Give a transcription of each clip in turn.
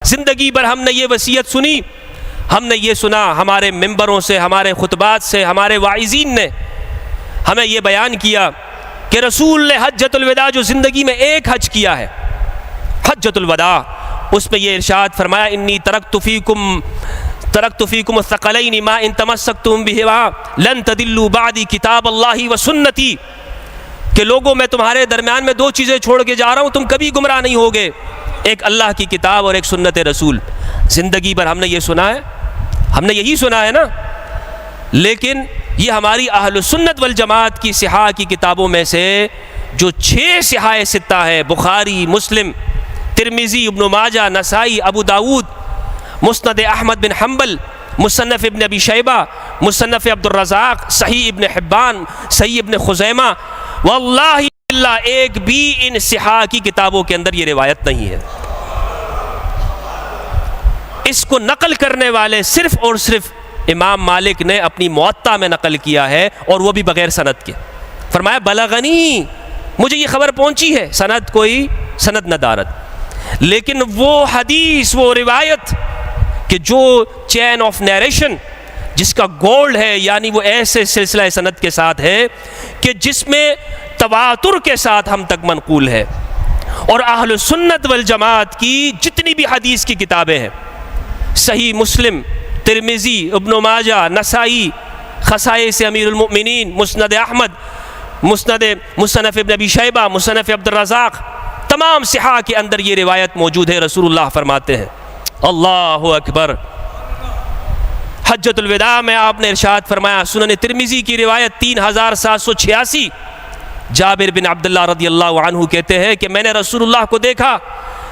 زندگی بھر ہم نے یہ وصیت سنی، ہم نے یہ سنا ہمارے ممبروں سے، ہمارے خطبات سے، ہمارے واعظین نے ہمیں یہ بیان کیا کہ رسول نے حجۃ الوداع جو زندگی میں ایک حج کیا ہے، حجۃ الوداع، اس میں یہ ارشاد فرمایا انی ترکت فیکم الثقلین ما ان تمسکتم بہما لن تضلوا بعدی کتاب اللہ و سنتی، کہ لوگوں میں تمہارے درمیان میں دو چیزیں چھوڑ کے جا رہا ہوں، تم کبھی گمراہ نہیں ہوگے، ایک اللہ کی کتاب اور ایک سنت رسول۔ زندگی بھر ہم نے یہ سنا ہے، ہم نے یہی سنا ہے نا، لیکن یہ ہماری اہل السنت والجماعت کی صحاح کی کتابوں میں سے جو 6 صحاح ستہ ہے، بخاری، مسلم، ترمذی، ابن ماجہ، نسائی، ابو داود، مسند احمد بن حنبل، مصنف ابن ابی شیبہ، مصنف عبد الرزاق، صحیح ابن حبان، صحیح ابن خزیمہ، واللہ اللہ ایک بھی ان صحاح کی کتابوں کے اندر یہ روایت نہیں ہے۔ اس کو نقل کرنے والے صرف اور صرف امام مالک نے اپنی موطا میں نقل کیا ہے، اور وہ بھی بغیر سند کے۔ فرمایا بلغنی، مجھے یہ خبر پہنچی ہے، سند کوئی سند ندارت، لیکن وہ حدیث، وہ روایت کہ جو چین آف نیریشن جس کا گولڈ ہے، یعنی وہ ایسے سلسلہ سند کے ساتھ ہے کہ جس میں تواتر کے ساتھ ہم تک منقول ہے، اور اہل سنت والجماعت کی جتنی بھی حدیث کی کتابیں ہیں، صحیح مسلم، ترمذی، ابن ماجہ، نسائی، خصائص امیر المؤمنین، مسند احمد، مصنف ابن ابی شیبہ، مصنف عبد الرزاق، تمام صحاح کے اندر یہ روایت موجود ہے۔ رسول اللہ فرماتے ہیں، اللہ اکبر، حجۃ الوداع میں آپ نے ارشاد فرمایا، سنن ترمذی کی روایت 3786، جابر بن عبداللہ رضی اللہ عنہ کہتے ہیں کہ میں نے رسول اللہ کو دیکھا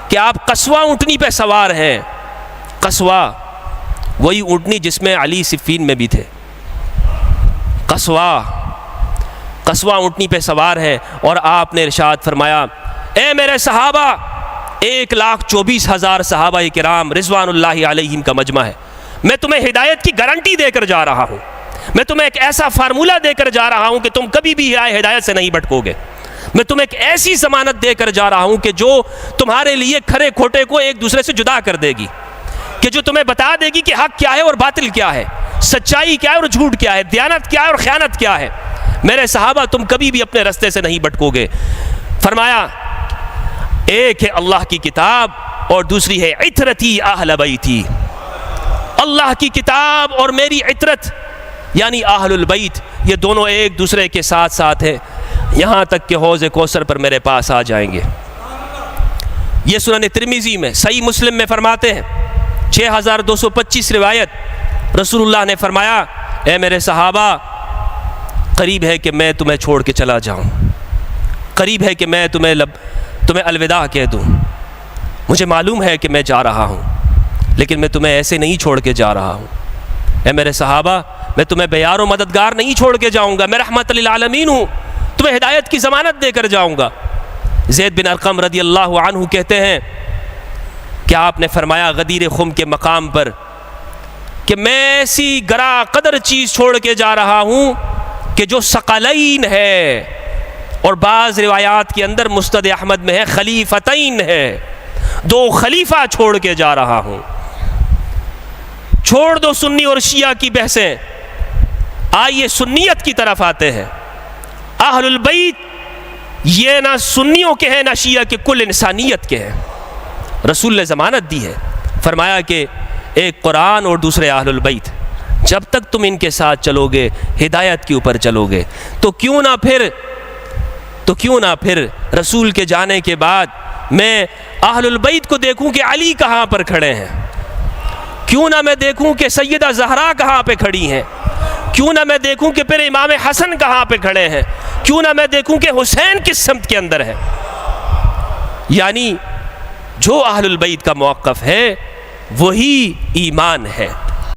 کہ آپ قصوہ اونٹنی پہ سوار ہیں۔ قصوہ وہی اونٹنی جس میں علی صفین میں بھی تھے، قصوہ اونٹنی پہ سوار ہے، اور آپ نے ارشاد فرمایا اے میرے صحابہ، 1,24,000 صحابہ کرام رضوان اللہ علیہم کا مجمع ہے، میں تمہیں ہدایت کی گارنٹی دے کر جا رہا ہوں، میں تمہیں ایک ایسا فارمولہ دے کر جا رہا ہوں کہ تم کبھی بھی ہدایت سے نہیں بھٹکو گے، میں تمہیں ایک ایسی ضمانت دے کر جا رہا ہوں کہ جو تمہارے لیے کھرے کھوٹے کو ایک دوسرے سے جدا کر دے گی، کہ جو تمہیں بتا دے گی کہ حق کیا ہے اور باطل کیا ہے، سچائی کیا ہے اور جھوٹ کیا ہے، دیانت کیا ہے اور خیانت کیا ہے۔ میرے صحابہ تم کبھی بھی اپنے رستے سے نہیں بھٹکو گے۔ فرمایا ایک ہے اللہ کی کتاب اور دوسری ہے عطرتی اہل بیتی، اللہ کی کتاب اور میری عطرت یعنی اہل البیت، یہ دونوں ایک دوسرے کے ساتھ ساتھ ہیں یہاں تک کہ حوض کوثر پر میرے پاس آ جائیں گے۔ یہ سنن ترمذی میں، صحیح مسلم میں فرماتے ہیں 6225 روایت، رسول اللہ نے فرمایا اے میرے صحابہ، قریب ہے کہ میں تمہیں چھوڑ کے چلا جاؤں، قریب ہے کہ میں تمہیں الوداع کہہ دوں، مجھے معلوم ہے کہ میں جا رہا ہوں، لیکن میں تمہیں ایسے نہیں چھوڑ کے جا رہا ہوں۔ اے میرے صحابہ، میں تمہیں بیار و مددگار نہیں چھوڑ کے جاؤں گا، میں رحمت للعالمین ہوں، تمہیں ہدایت کی ضمانت دے کر جاؤں گا۔ زید بن ارقم رضی اللہ عنہ کہتے ہیں کہ آپ نے فرمایا غدیر خم کے مقام پر کہ میں ایسی گرا قدر چیز چھوڑ کے جا رہا ہوں کہ جو ثقلین ہے، اور بعض روایات کے اندر مسند احمد میں ہے خلیفتین ہے، 2 خلیفہ چھوڑ کے جا رہا ہوں۔ چھوڑ دو سنی اور شیعہ کی بحثیں، آئیے سنیت کی طرف آتے ہیں۔ اہل البیت یہ نہ سنیوں کے ہیں نہ شیعہ کے، کل انسانیت کے ہیں۔ رسول نے ضمانت دی ہے، فرمایا کہ ایک قرآن اور دوسرے اہل البیت، جب تک تم ان کے ساتھ چلو گے ہدایت کے اوپر چلو گے، تو کیوں نہ پھر رسول کے جانے کے بعد میں اہل البیت کو دیکھوں کہ علی کہاں پر کھڑے ہیں، کیوں نہ میں دیکھوں کہ سیدہ زہرا کہاں پہ کھڑی ہیں، کیوں نہ میں دیکھوں کہ پھر امام حسن کہاں پہ کھڑے ہیں، کیوں نہ میں دیکھوں کہ حسین کس سمت کے اندر ہے۔ یعنی جو اہل البیت کا موقف ہے وہی ایمان ہے۔